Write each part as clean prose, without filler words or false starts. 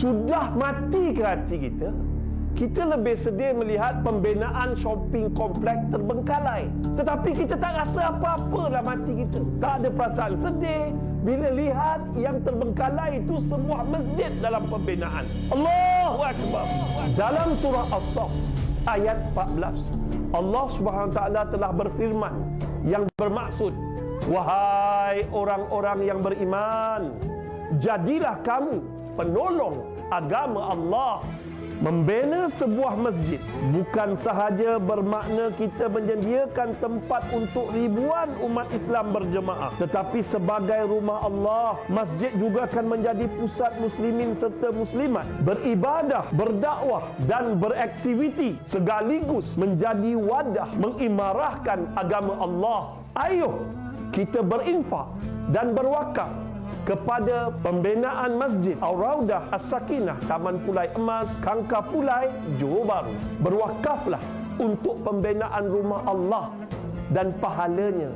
Sudah mati ke hati kita? Kita lebih sedih melihat pembinaan shopping kompleks terbengkalai. Tetapi kita tak rasa apa-apa dalam hati kita. Tak ada perasaan sedih bila lihat yang terbengkalai itu sebuah masjid dalam pembinaan. Allahu Akbar. Dalam surah As-Saff ayat 14, Allah Subhanahu Wa Taala telah berfirman yang bermaksud, wahai orang-orang yang beriman, jadilah kamu penolong agama Allah. Membina sebuah masjid bukan sahaja bermakna kita menyediakan tempat untuk ribuan umat Islam berjemaah, tetapi sebagai rumah Allah, masjid juga akan menjadi pusat muslimin serta muslimat beribadah, berdakwah dan beraktiviti, sekaligus menjadi wadah mengimarahkan agama Allah. Ayo kita berinfak dan berwakaf kepada pembinaan Masjid Ar-Raudah As-Sakinah, Taman Pulai Emas, Kangkar Pulai, Johor Bahru. Berwakaflah untuk pembinaan rumah Allah dan pahalanya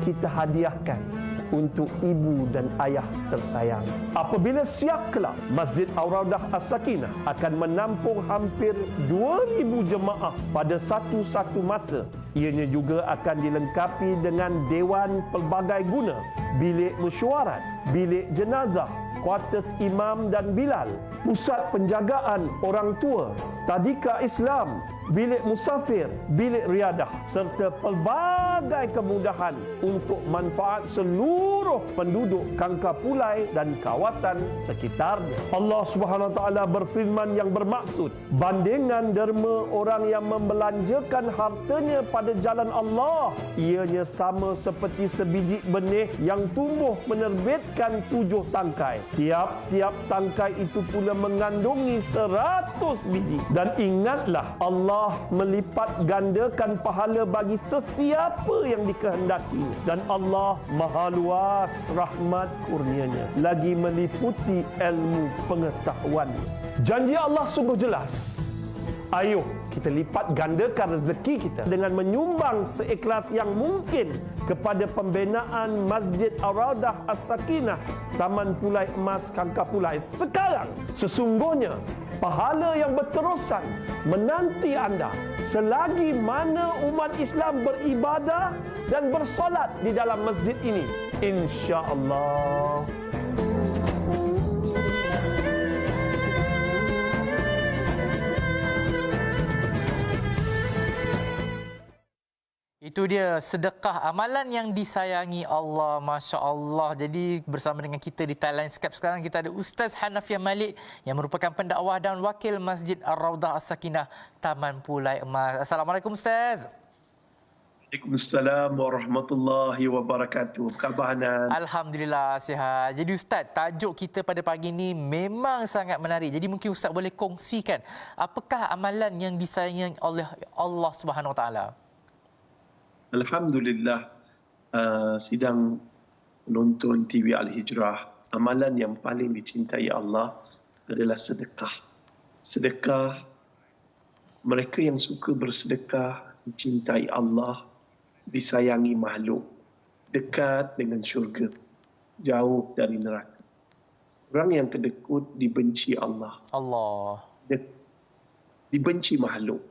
kita hadiahkan untuk ibu dan ayah tersayang. Apabila siap kelak, Masjid Ar-Raudah As-Sakinah akan menampung hampir 2,000 jemaah pada satu-satu masa. Ianya juga akan dilengkapi dengan dewan pelbagai guna, bilik mesyuarat, bilik jenazah, kuartus imam dan bilal, pusat penjagaan orang tua, tadika Islam, bilik musafir, bilik riadah serta pelbagai kemudahan untuk manfaat seluruh penduduk Kangkar Pulai dan kawasan sekitarnya. Allah Subhanahu Wa Taala berfirman yang bermaksud, bandingan derma orang yang membelanjakan hartanya pada jalan Allah, ianya sama seperti sebiji benih yang tumbuh menerbitkan 7 tangkai. Tiap-tiap tangkai itu pula mengandungi 100 biji. Dan ingatlah, Allah melipat gandakan pahala bagi sesiapa yang dikehendakinya. Dan Allah maha luas rahmat kurnianya, lagi meliputi ilmu pengetahuan. Janji Allah sungguh jelas. Ayo kita lipat gandakan rezeki kita dengan menyumbang seikhlas yang mungkin kepada pembinaan Masjid Ar-Raudah As-Sakinah, Taman Pulai Emas, Kangkar Pulai sekarang. Sesungguhnya pahala yang berterusan menanti anda selagi mana umat Islam beribadah dan bersolat di dalam masjid ini, insya-Allah. Itu dia sedekah, amalan yang disayangi Allah, Masya Allah. Jadi bersama dengan kita di Thailand Skype sekarang kita ada Ustaz Hanafiah Malik yang merupakan pendakwah dan wakil Masjid Ar-Raudah As-Sakinah, Taman Pulai Emas. Assalamualaikum Ustaz. Waalaikumsalam warahmatullahi wabarakatuh. Khabar Hanan? Alhamdulillah sihat. Jadi Ustaz, tajuk kita pada pagi ini memang sangat menarik. Jadi mungkin Ustaz boleh kongsikan apakah amalan yang disayangi oleh Allah Subhanahu Wa Taala? Alhamdulillah, sidang penonton TV Al-Hijrah, amalan yang paling dicintai Allah adalah sedekah. Sedekah, mereka yang suka bersedekah dicintai Allah, disayangi makhluk, dekat dengan syurga, jauh dari neraka. Orang yang kedekut dibenci Allah. Dibenci makhluk,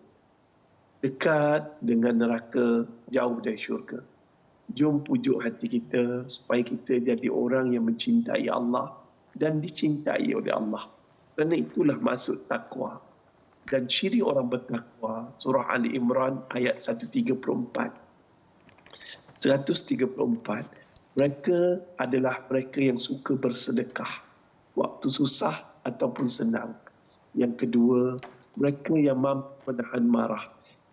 dekat dengan neraka, jauh dari syurga. Jom pujuk hati kita supaya kita jadi orang yang mencintai Allah dan dicintai oleh Allah. Kerana itulah maksud takwa. Dan ciri orang bertakwa, surah Ali Imran ayat 134. Mereka adalah mereka yang suka bersedekah waktu susah ataupun senang. Yang kedua, mereka yang mampu menahan marah.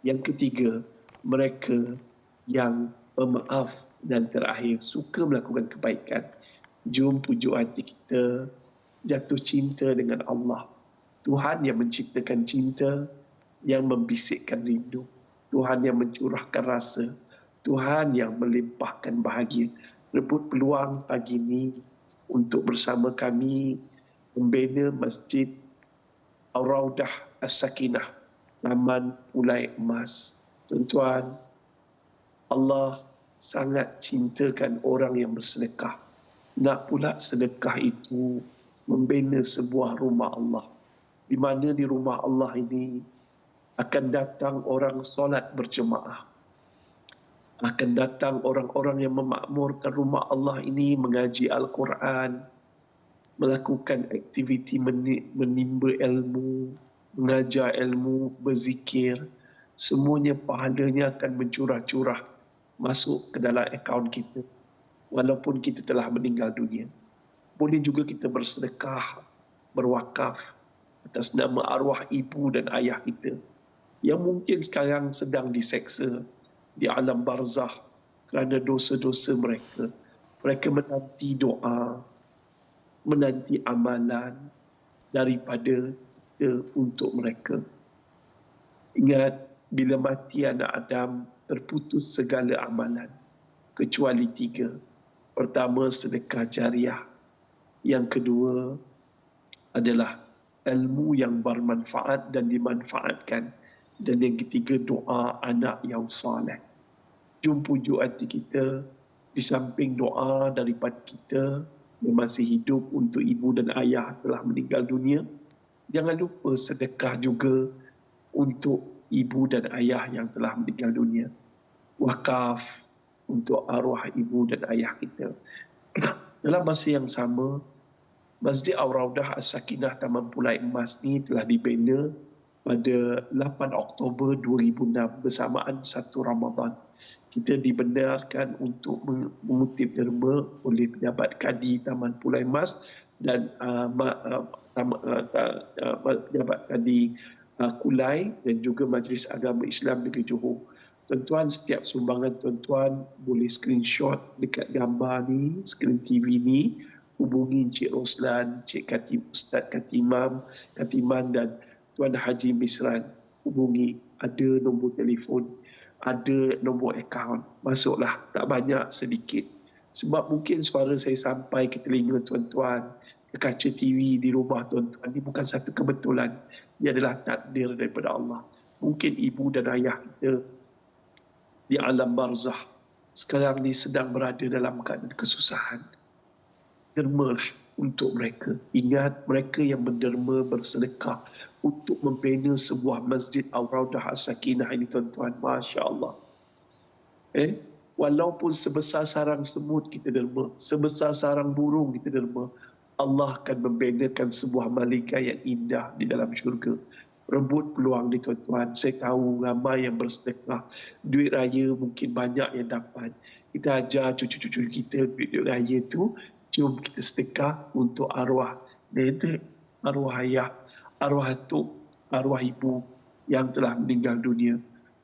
Yang ketiga, mereka yang pemaaf. Dan terakhir, suka melakukan kebaikan. Jom pujuk hati kita jatuh cinta dengan Allah. Tuhan yang menciptakan cinta, yang membisikkan rindu. Tuhan yang mencurahkan rasa. Tuhan yang melimpahkan bahagia. Rebut peluang pagi ini untuk bersama kami membina Masjid Ar-Raudah As-Sakinah, Taman Pulai Emas. Tuan-tuan, Allah sangat cintakan orang yang bersedekah. Nak pula sedekah itu membina sebuah rumah Allah. Di mana di rumah Allah ini akan datang orang solat berjemaah. Akan datang orang-orang yang memakmurkan rumah Allah ini mengaji Al-Quran, melakukan aktiviti menimba ilmu, mengajar ilmu, berzikir. Semuanya pahalanya akan mencurah-curah masuk ke dalam akaun kita walaupun kita telah meninggal dunia. Boleh juga kita bersedekah, berwakaf atas nama arwah ibu dan ayah kita yang mungkin sekarang sedang diseksa di alam barzah kerana dosa-dosa mereka. Mereka menanti doa, menanti amalan daripada kita untuk mereka. Ingat, bila mati anak Adam, terputus segala amalan kecuali 3. Pertama, sedekah jariah. Yang kedua adalah ilmu yang bermanfaat dan dimanfaatkan. Dan yang ketiga, doa anak yang saleh. Jom pujuk hati kita, di samping doa daripada kita yang masih hidup untuk ibu dan ayah telah meninggal dunia, jangan lupa sedekah juga untuk ibu dan ayah yang telah meninggal dunia. Wakaf untuk arwah ibu dan ayah kita. Dalam masa yang sama, Masjid Ar-Raudah As-Sakinah Taman Pulai Emas ni telah dibina pada 8 Oktober 2006 bersamaan 1 Ramadan. Kita dibenarkan untuk mengutip derma oleh Pejabat Kadi Taman Pulai Emas dan Pejabat Kadi Kulai dan juga Majlis Agama Islam Negeri Johor. Tuan-tuan, setiap sumbangan tuan-tuan boleh screenshot dekat gambar ni, skrin TV ni, hubungi Encik Roslan, Encik Ustaz Katiman dan Tuan Haji Misran. Hubungi, ada nombor telefon, ada nombor akaun. Masuklah, tak banyak, sedikit. Sebab mungkin suara saya sampai ke telinga tuan-tuan, ke kaca TV di rumah tuan-tuan. Ini bukan satu kebetulan. Ia adalah takdir daripada Allah. Mungkin ibu dan ayah kita di alam barzah sekarang ni sedang berada dalam keadaan kesusahan. Dermalah untuk mereka. Ingat, mereka yang berderma, bersedekah untuk membina sebuah masjid Ar-Raudah As-Sakinah ini tuan-tuan. Masya Allah. Walaupun sebesar sarang semut kita derma, sebesar sarang burung kita derma, Allah akan membinakan sebuah malaikat yang indah di dalam syurga. Rebut peluang ni tuan-tuan. Saya tahu ramai yang bersedekah. Duit raya mungkin banyak yang dapat. Kita ajar cucu-cucu kita duit raya tu, jom kita sedekah untuk arwah nenek, arwah ayah, arwah atuk, arwah ibu yang telah meninggal dunia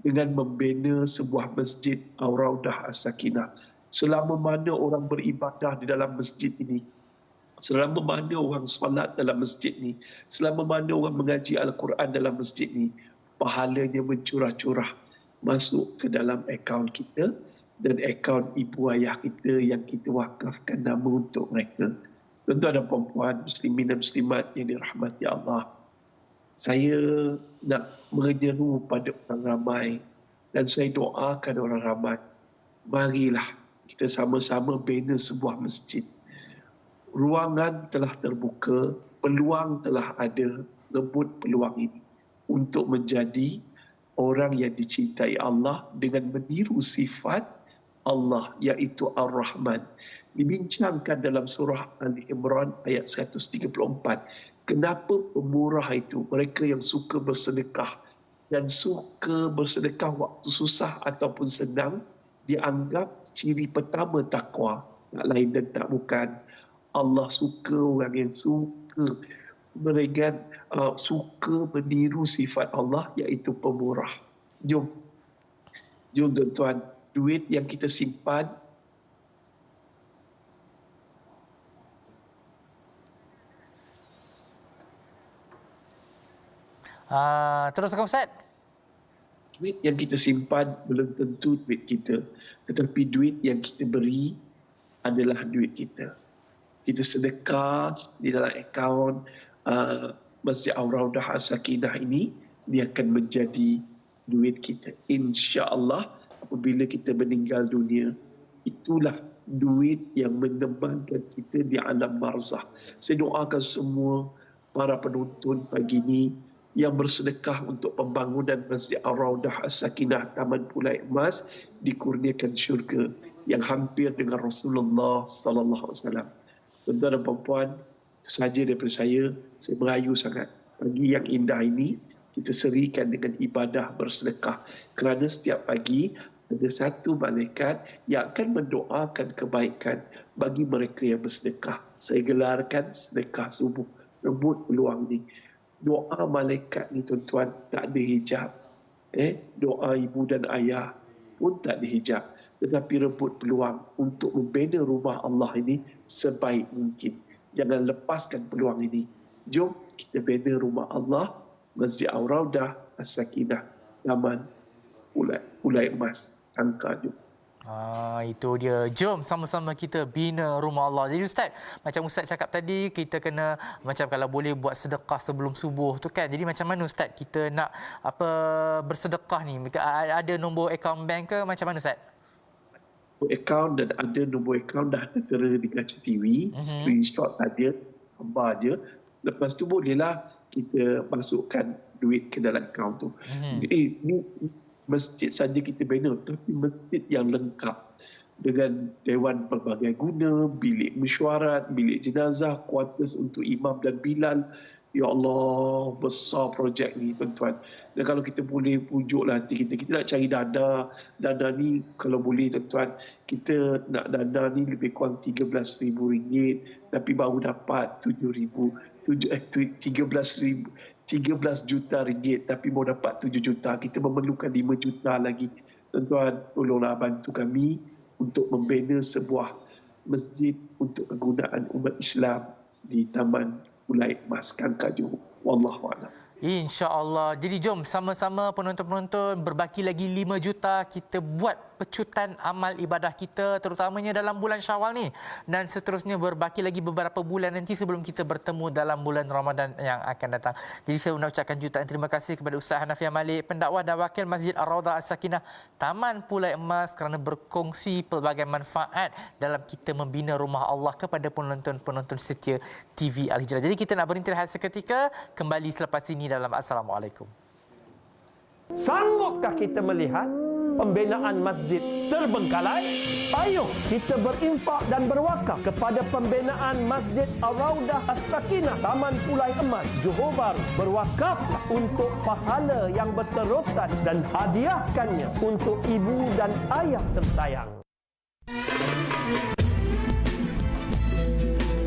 dengan membina sebuah masjid Ar-Raudah As-Sakinah. Selama mana orang beribadah di dalam masjid ini, selama mana orang solat dalam masjid ini, selama mana orang mengaji Al-Quran dalam masjid ini, pahalanya mencurah-curah masuk ke dalam akaun kita dan akaun ibu ayah kita yang kita wakafkan nama untuk mereka. Tuan-tuan dan puan-puan, muslimin dan muslimat yang dirahmati Allah, saya nak menyeru pada orang ramai dan saya doakan orang ramai, marilah kita sama-sama bina sebuah masjid. Ruangan telah terbuka, peluang telah ada, rebut peluang ini untuk menjadi orang yang dicintai Allah dengan meniru sifat Allah, iaitu Ar-Rahman. Dibincangkan dalam surah Ali Imran ayat 134. Kenapa pemurah itu, mereka yang suka bersedekah dan suka bersedekah waktu susah ataupun senang, dianggap ciri pertama takwa. Tak lain dan tak bukan, Allah suka orang yang suka suka meniru sifat Allah, iaitu pemurah. Jom tuan-tuan, duit yang kita simpan teruskan Ustaz. Duit yang kita simpan belum tentu duit kita, tetapi duit yang kita beri adalah duit kita. Kita sedekah di dalam akaun Masjid Ar-Raudah As-Sakinah ini, dia akan menjadi duit kita. InsyaAllah apabila kita meninggal dunia, itulah duit yang menemankan kita di alam barzah. Saya doakan semua para penonton pagi ini yang bersedekah untuk pembangunan Masjid Ar-Raudah As-Sakinah Taman Pulai Emas dikurniakan syurga yang hampir dengan Rasulullah sallallahu alaihi wasallam. Tuan-tuan dan puan-puan, itu saja daripada saya. Saya merayu sangat. Pagi yang indah ini kita serikan dengan ibadah bersedekah. Kerana setiap pagi ada satu malaikat yang akan mendoakan kebaikan bagi mereka yang bersedekah. Saya gelarkan sedekah subuh. Rebut peluang ni. Doa malaikat ni tuan-tuan tak ada hijab. Doa ibu dan ayah pun tak ada hijab. Tetapi rebut peluang untuk membina rumah Allah ini sebaik mungkin. Jangan lepaskan peluang ini. Jom kita bina rumah Allah, Masjid Ar-Raudah As-Sakinah Taman Pulai Emas. Angka jom. Itu dia. Jom sama-sama kita bina rumah Allah. Jadi Ustaz, macam Ustaz cakap tadi, kita kena macam kalau boleh buat sedekah sebelum subuh tu kan. Jadi macam mana Ustaz kita nak bersedekah ni? Ada nombor akaun bank ke macam mana Ustaz? Akaun dan ada nombor akaun dah tertera di kaca TV. Screenshot saja, gambar je. Lepas tu bolehlah kita masukkan duit ke dalam akaun tu. Ni masjid saja kita bina, tapi masjid yang lengkap dengan dewan pelbagai guna, bilik mesyuarat, bilik jenazah, kuartus untuk imam dan bilal. Ya Allah, besar projek ni tuan-tuan. Dan kalau kita boleh pujuklah hati kita nak cari dana. Dana ni kalau boleh tuan-tuan, kita nak dana ni lebih kurang RM13,000, tapi baru dapat 13 juta ringgit, tapi mau dapat 7 juta. Kita memerlukan 5 juta lagi. Tuan-tuan, tolonglah bantu kami untuk membina sebuah masjid untuk kegunaan umat Islam di Taman Pulai Emas, Kangkar Johor. Wallahualam. InsyaAllah. Jadi jom sama-sama penonton-penonton berbaki lagi 5 juta. Kita buat pecutan amal ibadah kita terutamanya dalam bulan Syawal ni. Dan seterusnya berbaki lagi beberapa bulan nanti sebelum kita bertemu dalam bulan Ramadan yang akan datang. Jadi saya nak ucapkan jutaan terima kasih kepada Ustaz Hanafiah Malik, pendakwah dan wakil Masjid Ar-Raudah As-Sakinah Taman Pulai Emas kerana berkongsi pelbagai manfaat dalam kita membina rumah Allah kepada penonton-penonton setia TV Al-Hijrah. Jadi kita nak berhenti rehat seketika, kembali selepas ini dalam Assalamualaikum. Sanggupkah kita melihat pembinaan masjid terbengkalai? Ayo kita berinfak dan berwakaf kepada pembinaan Masjid Ar-Raudah As-Sakinah Taman Pulai Emas, Johor Bahru. Berwakaflah untuk pahala yang berterusan dan hadiahkannya untuk ibu dan ayah tersayang.